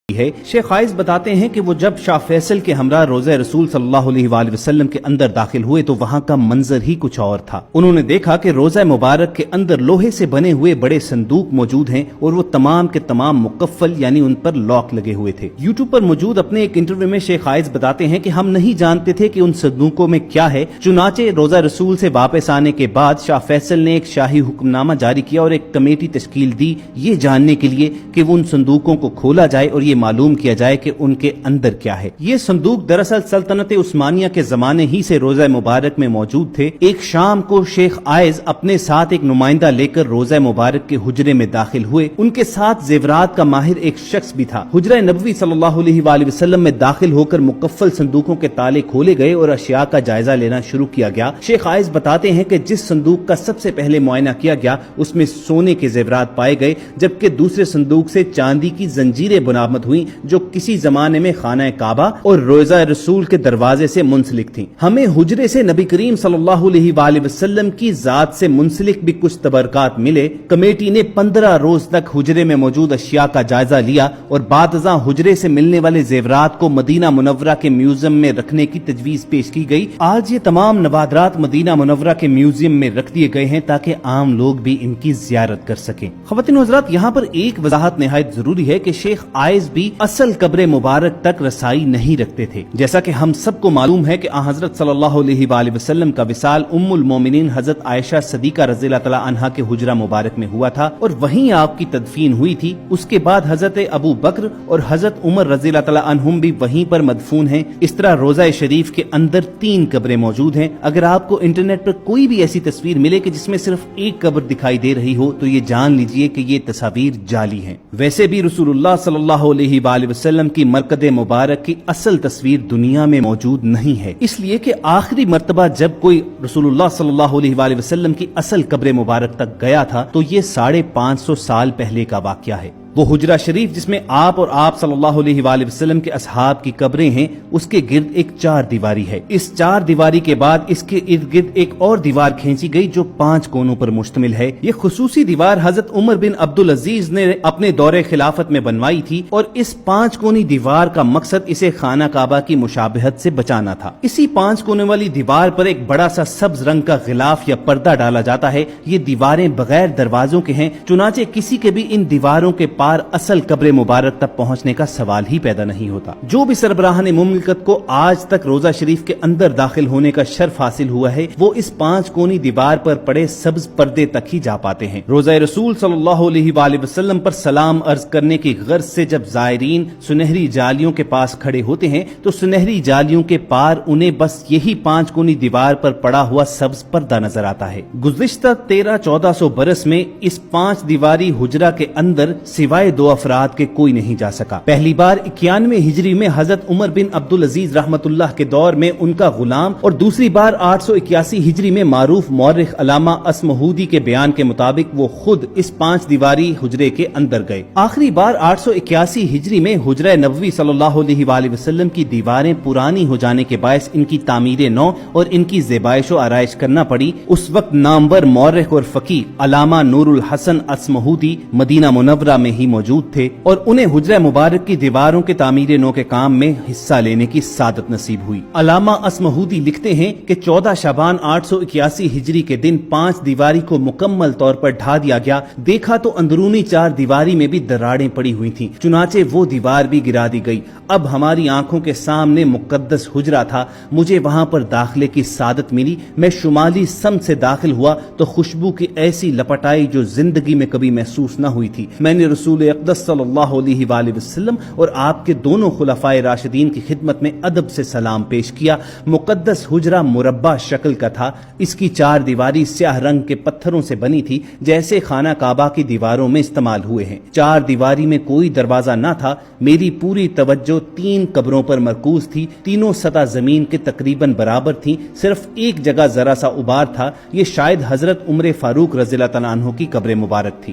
ہے۔ شیخ عائز بتاتے ہیں کہ وہ جب شاہ فیصل کے ہمراہ روضہ رسول صلی اللہ علیہ وآلہ وسلم کے اندر داخل ہوئے تو وہاں کا منظر ہی کچھ اور تھا۔ انہوں نے دیکھا کہ روضہ مبارک کے اندر لوہے سے بنے ہوئے بڑے صندوق موجود ہیں اور وہ تمام کے تمام مقفل یعنی ان پر لاک لگے ہوئے تھے۔ یوٹیوب پر موجود اپنے ایک انٹرویو میں شیخ عائز بتاتے ہیں کہ ہم نہیں جانتے تھے کہ ان صندوقوں میں کیا ہے، چنانچہ روضہ رسول سے واپس آنے کے بعد شاہ فیصل نے ایک شاہی حکم نامہ جاری کیا اور ایک کمیٹی تشکیل دی یہ جاننے کے لیے کہ وہ ان صندوقوں کو کھولا جائے اور یہ معلوم کیا جائے کہ ان کے اندر کیا ہے۔ یہ صندوق دراصل سلطنت عثمانیہ کے زمانے ہی سے روضہ مبارک میں موجود تھے۔ ایک شام کو شیخ عائز اپنے ساتھ ایک نمائندہ لے کر روضہ مبارک کے حجرے میں داخل ہوئے۔ ان کے ساتھ زیورات کا ماہر ایک شخص بھی تھا۔ حجرہ نبوی صلی اللہ علیہ وآلہ وسلم میں داخل ہو کر مقفل صندوقوں کے تالے کھولے گئے اور اشیاء کا جائزہ لینا شروع کیا گیا۔ شیخ عائز بتاتے ہیں کہ جس صندوق کا سب سے پہلے معائنہ کیا گیا اس میں سونے کے زیورات پائے گئے، جبکہ دوسرے صندوق سے چاندی کی زنجیریں برآمد ہوئیں جو کسی زمانے میں خانہ کعبہ اور روضہ رسول کے دروازے سے منسلک تھیں۔ ہمیں حجرے سے نبی کریم صلی اللہ علیہ وآلہ وسلم کی ذات سے منسلک بھی کچھ تبرکات ملے۔ کمیٹی نے 15 روز تک حجرے میں موجود اشیاء کا جائزہ لیا اور بعد ازاں حجرے سے ملنے والے زیورات کو مدینہ منورہ کے میوزیم میں رکھنے کی تجویز پیش کی گئی۔ آج یہ تمام نوادرات مدینہ منورہ کے میوزیم میں رکھ دیے گئے ہیں تاکہ عام لوگ بھی ان کی زیارت کر سکیں۔ خواتین و حضرات، یہاں پر ایک وضاحت نہایت ضروری ہے کہ شیخ عائز بھی اصل قبر مبارک تک رسائی نہیں رکھتے تھے۔ جیسا کہ ہم سب کو معلوم ہے کہ حضرت صلی اللہ علیہ وآلہ وسلم کا وصال ام المومنین حضرت عائشہ صدیقہ رضی اللہ تعالی عنہا کے حجرہ مبارک میں ہوا تھا اور وہیں آپ کی تدفین ہوئی تھی۔ اس کے بعد حضرت ابو بکر اور حضرت عمر رضی اللہ تعالی عنہم بھی وہیں پر مدفون ہیں۔ اس طرح روضہ شریف کے اندر 3 قبریں موجود ہیں۔ اگر آپ کو انٹرنیٹ پر کوئی بھی ایسی تصویر ملے کہ جس میں صرف ایک قبر دکھائی دے رہی ہو تو یہ جان لیجئے کہ یہ تصاویر جعلی ہیں۔ ویسے بھی رسول اللہ صلی اللہ علیہ وآلہ وسلم کی مرقد مبارک کی اصل تصویر دنیا میں موجود نہیں ہے، اس لیے کہ آخری مرتبہ جب کوئی رسول اللہ صلی اللہ علیہ وآلہ وسلم کی اصل قبر مبارک تک گیا تھا تو یہ 550 سال پہلے کا واقعہ ہے۔ وہ حجرہ شریف جس میں آپ اور آپ صلی اللہ علیہ وآلہ وسلم کے اصحاب کی قبریں ہیں، اس کے گرد ایک 4 دیواری ہے۔ اس 4 دیواری کے بعد اس کے ارد گرد ایک اور دیوار کھینچی گئی جو 5 کونوں پر مشتمل ہے۔ یہ خصوصی دیوار حضرت عمر بن عبدالعزیز نے اپنے دور خلافت میں بنوائی تھی اور اس 5 کونی دیوار کا مقصد اسے خانہ کعبہ کی مشابہت سے بچانا تھا۔ اسی 5 کونے والی دیوار پر ایک بڑا سا سبز رنگ کا غلاف یا پردہ ڈالا جاتا ہے۔ یہ دیواریں بغیر دروازوں کے ہیں، چنانچہ کسی کے بھی ان دیواروں کے اصل قبر مبارک تک پہنچنے کا سوال ہی پیدا نہیں ہوتا۔ جو بھی سربراہان مملکت کو آج تک روضہ شریف کے اندر داخل ہونے کا شرف حاصل ہوا ہے وہ اس 5 کونی دیوار پر پڑے سبز پردے تک ہی جا پاتے ہیں۔ روضہ رسول صلی اللہ علیہ وآلہ وسلم پر سلام عرض کرنے کی غرض سے جب زائرین سنہری جالیوں کے پاس کھڑے ہوتے ہیں تو سنہری جالیوں کے پار انہیں بس یہی 5 کونی دیوار پر پڑا ہوا سبز پردہ نظر آتا ہے۔ گزشتہ 1300-1400 برس میں اس 5 دیواری حجرہ کے اندر سوائے 2 افراد کے کوئی نہیں جا سکا۔ پہلی بار 91 ہجری میں حضرت عمر بن عبدالعزیز رحمت اللہ کے دور میں ان کا غلام اور دوسری بار 881 ہجری میں معروف مورخ علامہ اسمہودی کے بیان کے مطابق وہ خود اس 5 دیواری حجرے کے اندر گئے۔ آخری بار 881 ہجری میں حجرہ نبوی صلی اللہ علیہ وآلہ وسلم کی دیواریں پرانی ہو جانے کے باعث ان کی تعمیر نو اور ان کی زیبائش و آرائش کرنا پڑی۔ اس وقت نامور مورخ اور فقیہ علامہ نور الحسن اسمہودی مدینہ منورہ میں ہی موجود تھے اور انہیں حجرہ مبارک کی دیواروں کے تعمیر نو کے کام میں حصہ لینے کی سعادت نصیب ہوئی۔ علامہ اسمہودی لکھتے ہیں کہ 14 شعبان 881 ہجری کے دن 5 دیواری کو مکمل طور پر ڈھا دیا گیا۔ دیکھا تو اندرونی 4 دیواری میں بھی دراڑیں پڑی ہوئی تھیں، چنانچہ وہ دیوار بھی گرا دی گئی۔ اب ہماری آنکھوں کے سامنے مقدس حجرہ تھا۔ مجھے وہاں پر داخلے کی سعادت ملی۔ میں شمالی سمت سے داخل ہوا تو خوشبو کی ایسی لپٹ آئی جو زندگی میں کبھی محسوس نہ ہوئی تھی۔ میں نے رسول اقدس صلی اللہ علیہ وآلہ وسلم اور آپ کے دونوں خلفائے راشدین کی خدمت میں ادب سے سلام پیش کیا۔ مقدس حجرہ مربع شکل کا تھا۔ اس کی 4 دیواری سیاہ رنگ کے پتھروں سے بنی تھی جیسے خانہ کعبہ کی دیواروں میں استعمال ہوئے ہیں۔ 4 دیواری میں کوئی دروازہ نہ تھا۔ میری پوری توجہ 3 قبروں پر مرکوز تھی۔ تینوں سطح زمین کے تقریباً برابر تھیں، صرف ایک جگہ ذرا سا ابار تھا۔ یہ شاید حضرت عمر فاروق رضی اللہ تعالیٰ عنہ کی قبر مبارک تھی۔